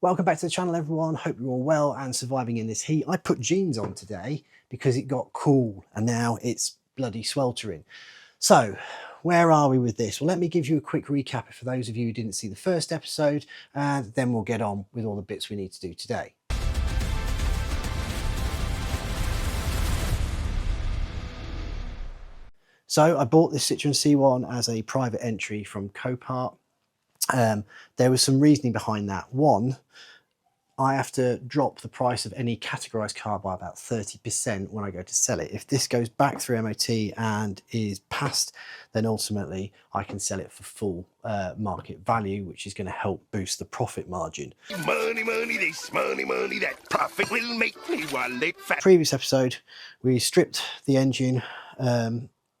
Welcome back to the channel, everyone. Hope you're all well and surviving in this heat. I put jeans on today because it got cool and now it's bloody sweltering. So where are we with this? Well, let me give you a quick recap for those of you who didn't see the first episode, and then we'll get on with all the bits we need to do today. So I bought this Citroen C1 as a private entry from Copart. There was some reasoning behind that. One, I have to drop the price of any categorised car by about 30% when I go to sell it. If this goes back through MOT and is passed, then ultimately I can sell it for full market value, which is going to help boost the profit margin. Money, money, this money, money, that profit will make me wallet fat. Previous episode, we stripped the engine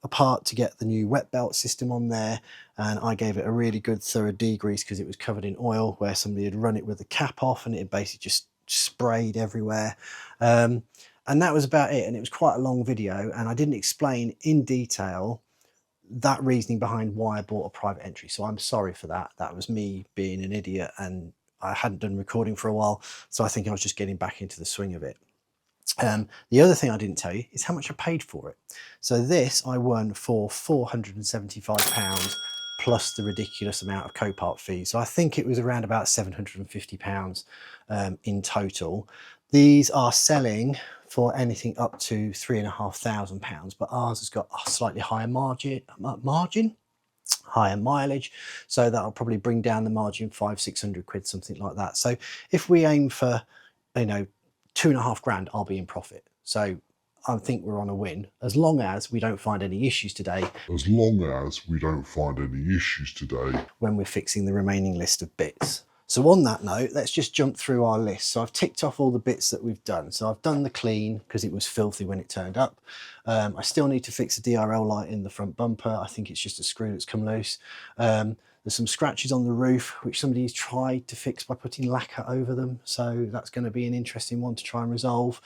apart to get the new wet belt system on there, and I gave it a really good thorough degrease because it was covered in oil where somebody had run it with the cap off and it had basically just sprayed everywhere. And that was about it, and it was quite a long video, and I didn't explain in detail that reasoning behind why I bought a private entry, so I'm sorry for that. That was me being an idiot, and I hadn't done recording for a while, so I think I was just getting back into the swing of it. The other thing I didn't tell you is how much I paid for it. So this I won for £475 plus the ridiculous amount of Copart fees. So I think it was around about £750 in total. These are selling for anything up to £3,500, but ours has got a slightly higher higher mileage, so that'll probably bring down the margin 500-600 quid, something like that. So if we aim for, you know, 2.5 grand, I'll be in profit. So I think we're on a win, as long as we don't find any issues today. When we're fixing the remaining list of bits. So on that note, let's just jump through our list. So I've ticked off all the bits that we've done. So I've done the clean because it was filthy when it turned up. I still need to fix the DRL light in the front bumper. I think it's just a screw that's come loose. There's some scratches on the roof, which somebody's tried to fix by putting lacquer over them. So that's going to be an interesting one to try and resolve.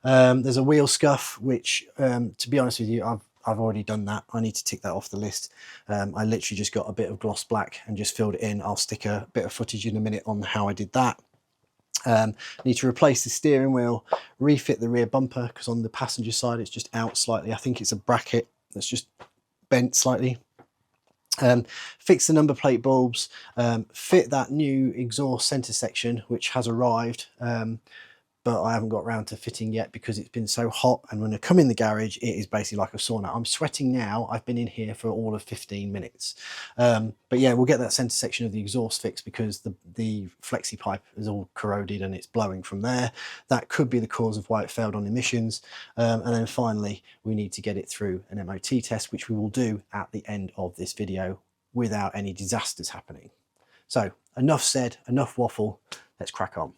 There's a wheel scuff, which, to be honest with you, I've already done that. I need to tick that off the list. I literally just got a bit of gloss black and just filled it in. I'll stick a bit of footage in a minute on how I did that. Need to replace the steering wheel, refit the rear bumper, because on the passenger side it's just out slightly. I think it's a bracket that's just bent slightly. Fix the number plate bulbs, fit that new exhaust centre section, which has arrived, but I haven't got around to fitting yet because it's been so hot, and when I come in the garage it is basically like a sauna. I'm sweating now. I've been in here for all of 15 minutes. But yeah, we'll get that centre section of the exhaust fixed because the flexi pipe is all corroded and it's blowing from there. That could be the cause of why it failed on emissions. And then finally we need to get it through an MOT test, which we will do at the end of this video without any disasters happening. So enough said, enough waffle, let's crack on.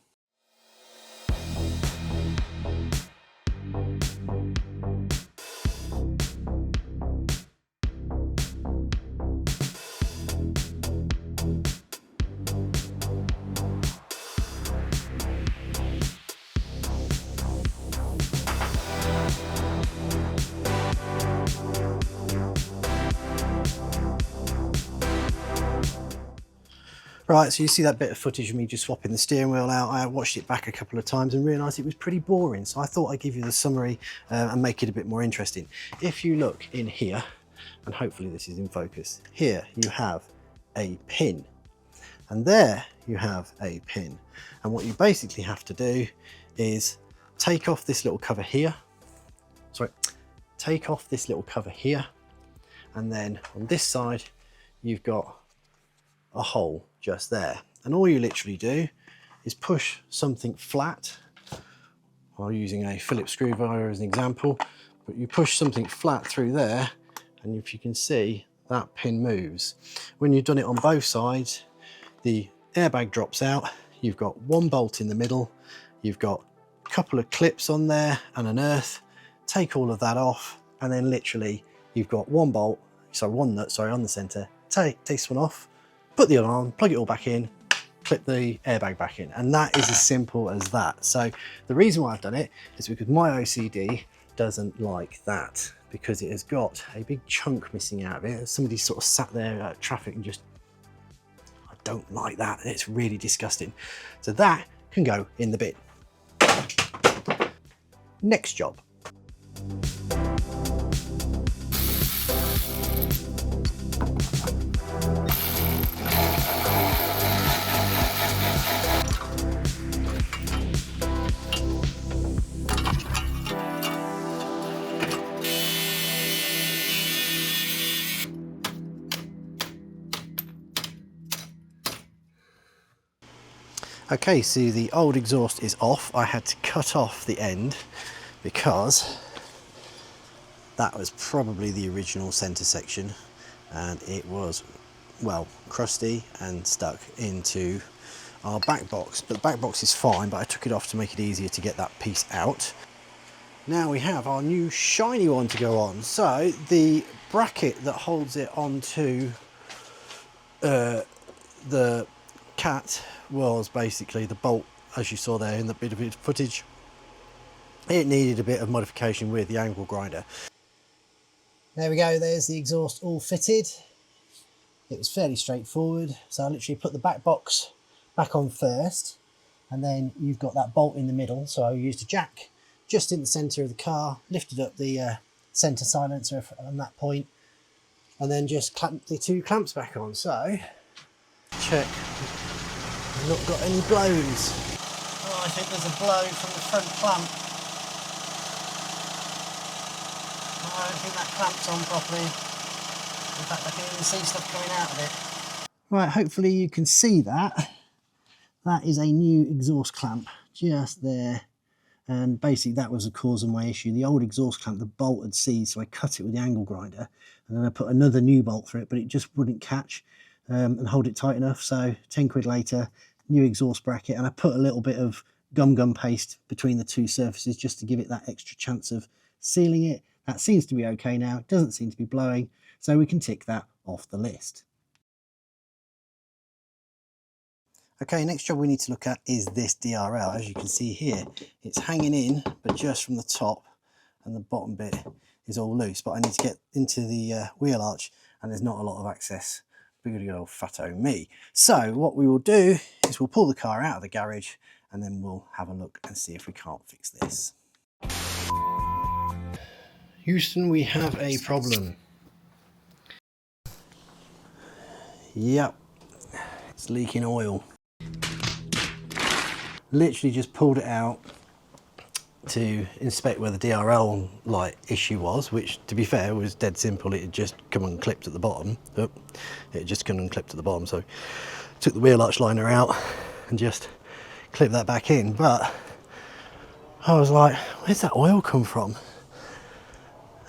Right, so you see that bit of footage of me just swapping the steering wheel out. I watched it back a couple of times and realised it was pretty boring, so I thought I'd give you the summary and make it a bit more interesting. If you look in here, and hopefully this is in focus, here you have a pin, and there you have a pin. And what you basically have to do is take off this little cover here, and then on this side you've got a hole just there, and all you literally do is push something flat, while using a Phillips screwdriver as an example, but you push something flat through there, and if you can see, that pin moves. When you've done it on both sides, the airbag drops out, you've got one bolt in the middle, you've got a couple of clips on there and an earth. Take all of that off, and then literally you've got one nut on the center. Take this one off, put the other on, plug it all back in, clip the airbag back in, and that is as simple as that. So the reason why I've done it is because my OCD doesn't like that, because it has got a big chunk missing out of it. Somebody sort of sat there at traffic and just, I don't like that. It's really disgusting. So that can go in the bin. Next job. Okay, so the old exhaust is off. I had to cut off the end because that was probably the original centre section and it was, well, crusty and stuck into our back box. But the back box is fine, but I took it off to make it easier to get that piece out. Now we have our new shiny one to go on. So the bracket that holds it onto the cat was basically the bolt, as you saw there in the bit of footage. It needed a bit of modification with the angle grinder. There we go, there's the exhaust all fitted. It was fairly straightforward, so I literally put the back box back on first, and then you've got that bolt in the middle, so I used a jack just in the centre of the car, lifted up the centre silencer on that point, and then just clamped the two clamps back on. So check, I've not got any blows. Oh, I think there's a blow from the front clamp. I don't think that clamp's on properly. In fact, I can even see stuff coming out of it. Right, hopefully you can see that. That is a new exhaust clamp just there. And basically that was the cause of my issue. The old exhaust clamp, the bolt had seized, so I cut it with the angle grinder. And then I put another new bolt through it, but it just wouldn't catch and hold it tight enough. So 10 quid later, new exhaust bracket. And I put a little bit of gum paste between the two surfaces just to give it that extra chance of sealing it. That seems to be okay now. It doesn't seem to be blowing, so we can tick that off the list. Okay, next job we need to look at is this DRL. As you can see here, it's hanging in, but just from the top, and the bottom bit is all loose. But I need to get into the wheel arch, and there's not a lot of access. Big old fatto me. So what we will do is we'll pull the car out of the garage, and then we'll have a look and see if we can't fix this. Houston, we have a problem. Yep, it's leaking oil. Literally just pulled it out to inspect where the DRL light issue was, which to be fair was dead simple. It had just come unclipped at the bottom. Oh, it had just come unclipped at the bottom, so took the wheel arch liner out and just clipped that back in. But I was like, where's that oil come from?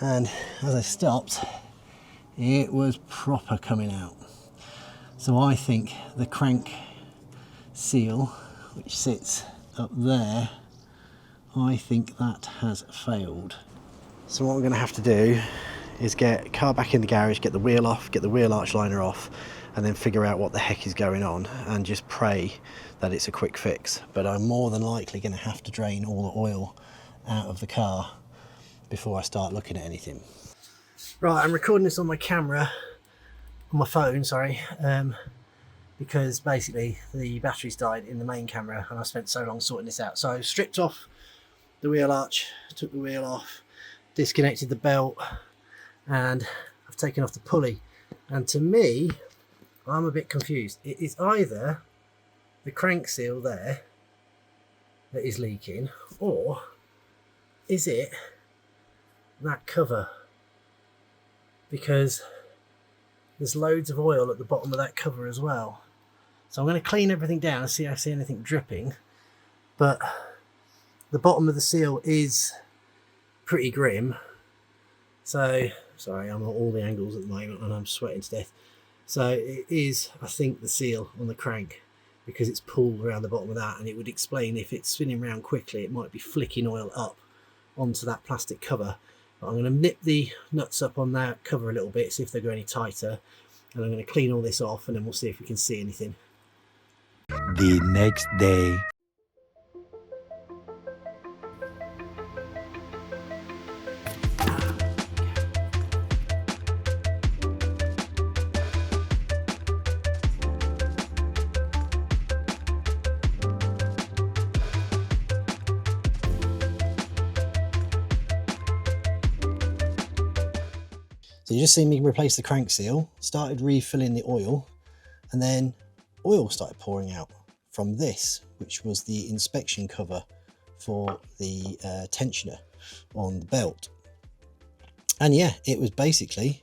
And as I stopped, it was proper coming out. So I think the crank seal, which sits up there, I think that has failed. So what we're going to have to do is get the car back in the garage, get the wheel off, get the wheel arch liner off, and then figure out what the heck is going on and just pray that it's a quick fix. But I'm more than likely going to have to drain all the oil out of the car before I start looking at anything. Right, I'm recording this on my camera, on my phone, sorry, because basically the batteries died in the main camera and I spent so long sorting this out. So I stripped off the wheel arch, took the wheel off, disconnected the belt, and I've taken off the pulley. And to me, I'm a bit confused. It is either the crank seal there that is leaking, or is it that cover? Because there's loads of oil at the bottom of that cover as well. So I'm going to clean everything down and see if I see anything dripping. But the bottom of the seal is pretty grim. So, sorry, I'm at all the angles at the moment and I'm sweating to death. So it is, I think, the seal on the crank, because it's pulled around the bottom of that, and it would explain if it's spinning around quickly, it might be flicking oil up onto that plastic cover. But I'm going to nip the nuts up on that cover a little bit, see if they go any tighter, and I'm going to clean all this off, and then we'll see if we can see anything. The next day. So you just see me replace the crank seal, started refilling the oil, and then oil started pouring out from this, which was the inspection cover for the tensioner on the belt. And yeah, it was basically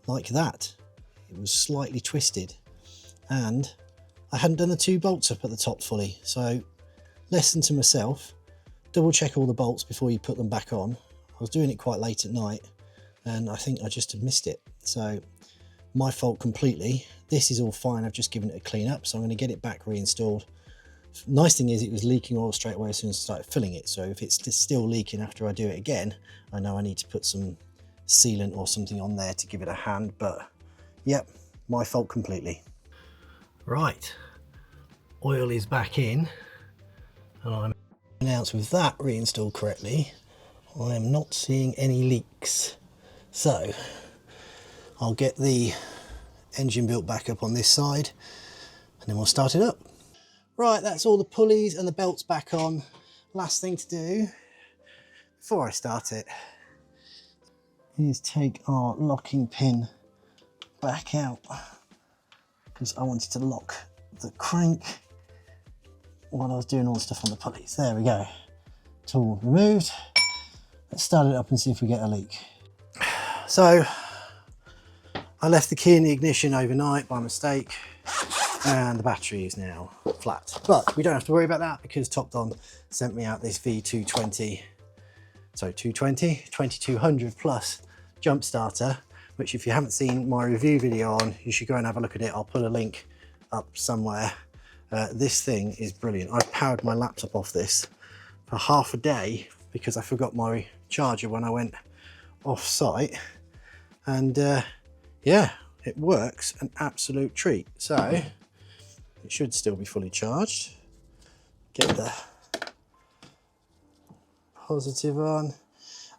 like that. It was slightly twisted, and I hadn't done the 2 bolts up at the top fully. So lesson to myself, double check all the bolts before you put them back on. I was doing it quite late at night, and I think I just had missed it. So my fault completely. This is all fine. I've just given it a clean up, so I'm going to get it back reinstalled. Nice thing is it was leaking oil straight away as soon as I started filling it. So if it's still leaking after I do it again, I know I need to put some sealant or something on there to give it a hand. But yep, my fault completely. Right, oil is back in, and I'm announced with that reinstalled correctly, I am not seeing any leaks. So I'll get the engine built back up on this side, and then we'll start it up. Right, that's all the pulleys and the belts back on. Last thing to do before I start it is take our locking pin back out, because I wanted to lock the crank while I was doing all the stuff on the pulleys. There we go. Tool removed. Let's start it up and see if we get a leak. So I left the key in the ignition overnight by mistake, and the battery is now flat. But we don't have to worry about that, because Topdon sent me out this V220, so 2200 plus jump starter, which if you haven't seen my review video on, you should go and have a look at it. I'll put a link up somewhere. This thing is brilliant. I powered my laptop off this for half a day because I forgot my charger when I went off site, and yeah, it works an absolute treat. So it should still be fully charged. Get the positive on,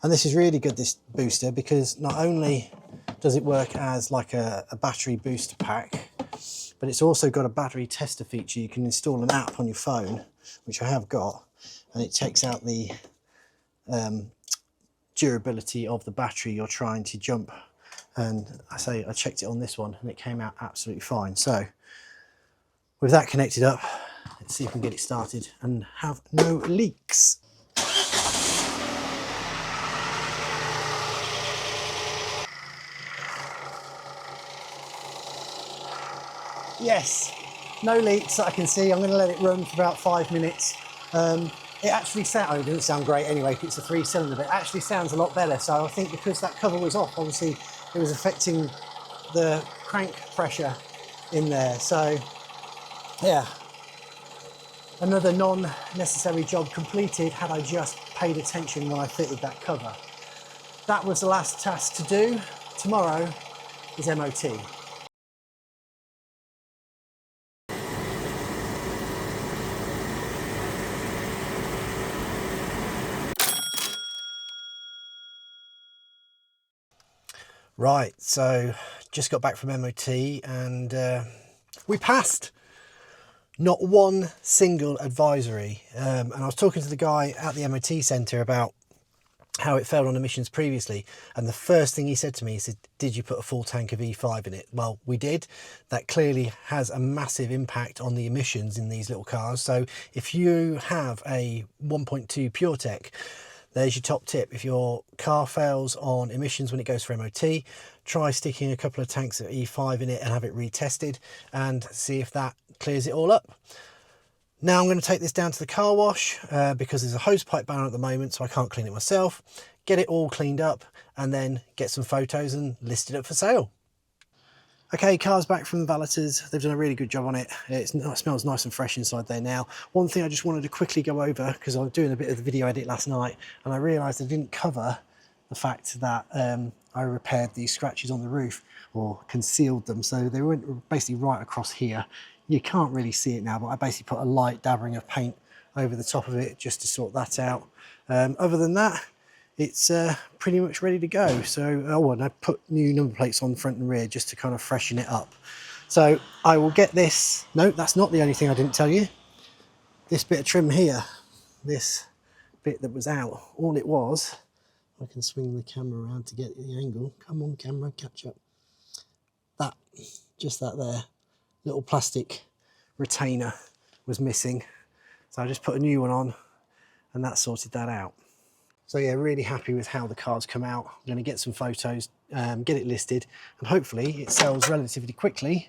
and this is really good, this booster, because not only does it work as like a battery booster pack, but it's also got a battery tester feature. You can install an app on your phone, which I have got, and it takes out the durability of the battery you're trying to jump. And I checked it on this one and it came out absolutely fine. So with that connected up, let's see if we can get it started and have no leaks. Yes, no leaks that I can see. I'm going to let it run for about 5 minutes. It actually it didn't sound great anyway, it's a 3-cylinder, but it actually sounds a lot better. So I think because that cover was off, obviously it was affecting the crank pressure in there. So yeah, another non-necessary job completed had I just paid attention when I fitted that cover. That was the last task to do. Tomorrow is MOT. Right, so just got back from MOT, and we passed. Not one single advisory. And I was talking to the guy at the MOT centre about how it failed on emissions previously, and the first thing he said to me, he said, did you put a full tank of E5 in it? Well, we did. That clearly has a massive impact on the emissions in these little cars. So if you have a 1.2 PureTech, there's your top tip. If your car fails on emissions when it goes for MOT, try sticking a couple of tanks of E5 in it and have it retested and see if that clears it all up. Now I'm going to take this down to the car wash because there's a hose pipe ban at the moment, so I can't clean it myself. Get it all cleaned up and then get some photos and list it up for sale. Okay, car's back from the valeters. They've done a really good job on it. It smells nice and fresh inside there now. One thing I just wanted to quickly go over, because I was doing a bit of the video edit last night and I realised I didn't cover the fact that I repaired these scratches on the roof, or concealed them. So they went basically right across here. You can't really see it now, but I basically put a light dabbering of paint over the top of it just to sort that out. Other than that, it's pretty much ready to go. So, and I put new number plates on front and rear just to kind of freshen it up. So I will get this. No, that's not the only thing I didn't tell you. This bit of trim here, this bit that was out, all it was I can swing the camera around to get the angle. Come on, camera, catch up. That, just that there, little plastic retainer was missing. So I just put a new one on and that sorted that out. So yeah, really happy with how the car's come out. I'm going to get some photos, get it listed, and hopefully it sells relatively quickly.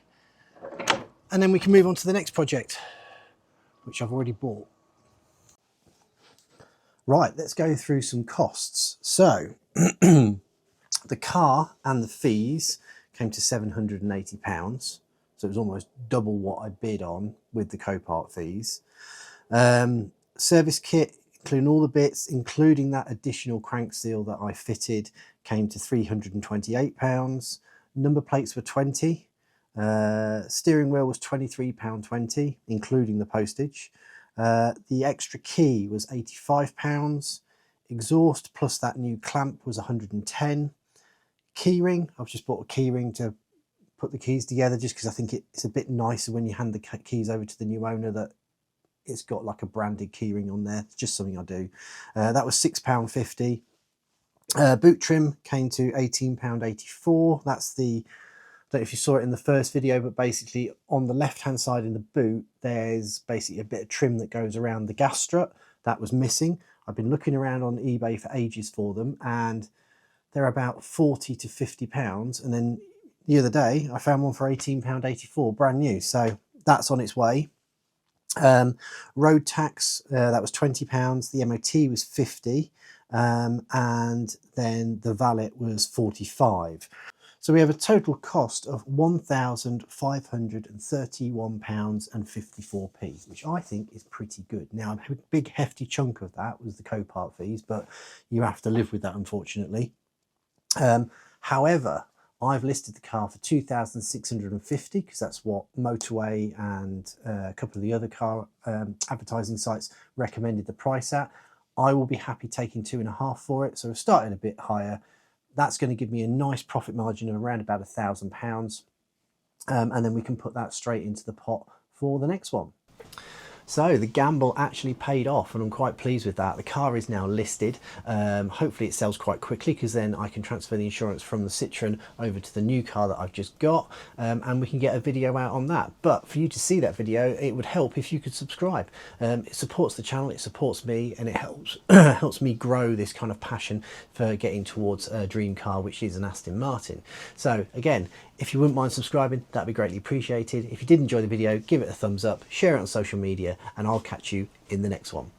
And then we can move on to the next project, which I've already bought. Right, let's go through some costs. So the car and the fees came to £780. So it was almost double what I bid on with the Copart fees. Service kit, including all the bits, including that additional crank seal that I fitted, came to £328. Number plates were 20. Steering wheel was £23.20, including the postage. The extra key was £85. Exhaust plus that new clamp was 110. Keyring, I've just bought a keyring to put the keys together just because I think it's a bit nicer when you hand the keys over to the new owner that it's got like a branded keyring on there. It's just something I do. That was £6.50. Boot trim came to £18.84. That's the, I don't know if you saw it in the first video, but basically on the left hand side in the boot there's basically a bit of trim that goes around the gas strut. That was missing. I've been looking around on eBay for ages for them and they're about £40 to £50, and then the other day I found one for £18.84, brand new, so that's on its way. Road tax, that was £20. The MOT was 50, and then the valet was 45. So we have a total cost of £1,531.54, which I think is pretty good. Now, a big hefty chunk of that was the Copart fees, but you have to live with that, unfortunately. However, I've listed the car for £2,650 because that's what Motorway and a couple of the other car advertising sites recommended the price at. I will be happy taking 2.5 for it, so we're starting a bit higher. That's going to give me a nice profit margin of around about £1,000, and then we can put that straight into the pot for the next one. So the gamble actually paid off and I'm quite pleased with that. The car is now listed. Hopefully it sells quite quickly because then I can transfer the insurance from the Citroen over to the new car that I've just got, and we can get a video out on that. But for you to see that video, it would help if you could subscribe. It supports the channel, it supports me, and it helps helps me grow this kind of passion for getting towards a dream car, which is an Aston Martin. So again, if you wouldn't mind subscribing, that'd be greatly appreciated. If you did enjoy the video, give it a thumbs up, share it on social media, and I'll catch you in the next one.